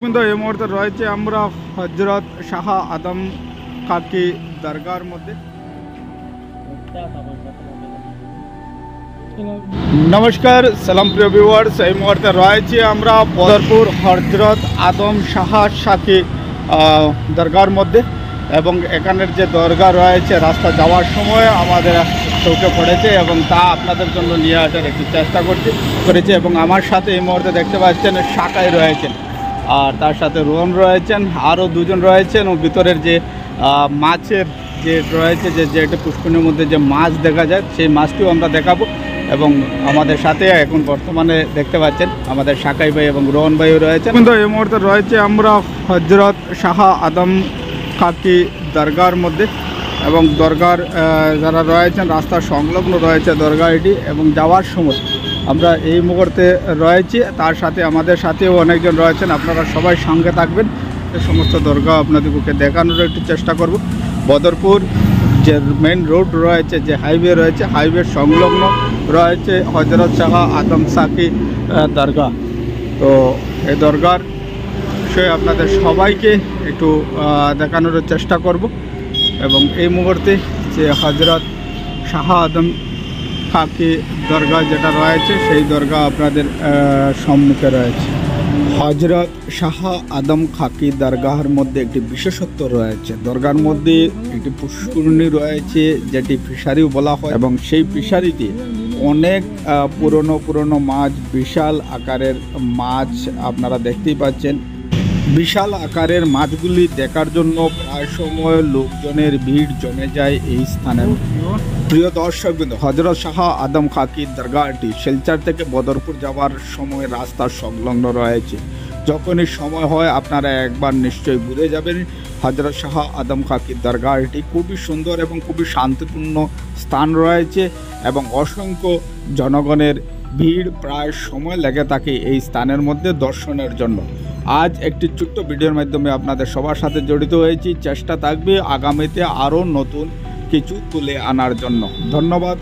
কিন্তু এই মুহূর্তে রয়েছে আমরা হযরত শাহ আদম খাকি দরগার মধ্যে। নমস্কার, সালাম প্রিয় ভিউয়ার্স। এই মুহূর্তে রয়েছে আমরা বদরপুর হযরত আদম শাহ খাকি দরগার মধ্যে এবং এখানের যে দরগা রয়েছে রাস্তা যাওয়ার সময় আমাদের চোখে পড়েছে এবং তা আপনাদের জন্য নিয়ে আসার একটু চেষ্টা করেছি এবং আমার সাথে এই মুহূর্তে দেখতে পাচ্ছেন শাকাই রয়েছেন, আর তার সাথে রোহন রয়েছেন, আরও দুজন রয়েছেন ও ভিতরের যে মাছের যে রয়েছে যে পুষ্করিণীর মধ্যে যে মাছ দেখা যায় সেই মাছটিও আমরা দেখাবো। এবং আমাদের সাথে এখন বর্তমানে দেখতে পাচ্ছেন আমাদের শাকাই ভাই এবং রোহন ভাইও রয়েছেন। কিন্তু এই মুহূর্তে রয়েছে আমরা হযরত শাহ আদম খাকি দরগার মধ্যে এবং দরগার যারা রয়েছেন রাস্তার সংলগ্ন রয়েছে দরগা এটি এবং যাওয়ার সময় আমরা এই মুহূর্তে রয়েছি, তার সাথে আমাদের সাথেও অনেকজন রয়েছেন। আপনারা সবাই সঙ্গে থাকবেন, এই সমস্ত দরগা আপনাদেরকে দেখানোর একটু চেষ্টা করব। বদরপুর যে মেন রোড রয়েছে, যে হাইওয়ে রয়েছে, হাইওয়ের সংলগ্ন রয়েছে হযরত শাহ আদম খাকি দরগা। তো এই দরগার বিষয়ে আপনাদের সবাইকে একটু দেখানোর চেষ্টা করব এবং এই মুহূর্তে যে হযরত শাহ আদম খাকি দরগা যেটা রয়েছে সেই দরগা আপনাদের সম্মুখে রয়েছে। হযরত শাহ আদম খাকি দরগার মধ্যে একটি বিশেষত্ব রয়েছে। দরগার মধ্যে একটি পুষ্করিণী রয়েছে যেটি ফিশারিও বলা হয় এবং সেই ফিশারিতে অনেক পুরনো মাছ, বিশাল আকারের মাছ আপনারা দেখতেই পাচ্ছেন। বিশাল আকারের মাছগুলি দেখার জন্য প্রায় সময় লোকজনের ভিড় জমে যায় এই স্থানে। প্রিয় দর্শকবৃন্দ, হযরত শাহ আদম খাকি দরগাটি শিলচর থেকে বদরপুর যাওয়ার সময় রাস্তার সংলগ্ন রয়েছে। যখনই সময় হয় আপনারা একবার নিশ্চয়ই ঘুরে যাবেন। হযরত শাহ আদম খাকি দরগাটি খুবই সুন্দর এবং খুবই শান্তিপূর্ণ স্থান রয়েছে এবং অসংখ্য জনগণের ভিড় প্রায় সময় লেগে থাকে এই স্থানের মধ্যে দর্শনের জন্য। আজ একটি ছোট্ট ভিডিওর মাধ্যমে আপনাদের সবার সাথে জড়িত হয়েছি। চেষ্টা থাকবে আগামীতে আরও নতুন কিছু তুলে আনার জন্য। ধন্যবাদ।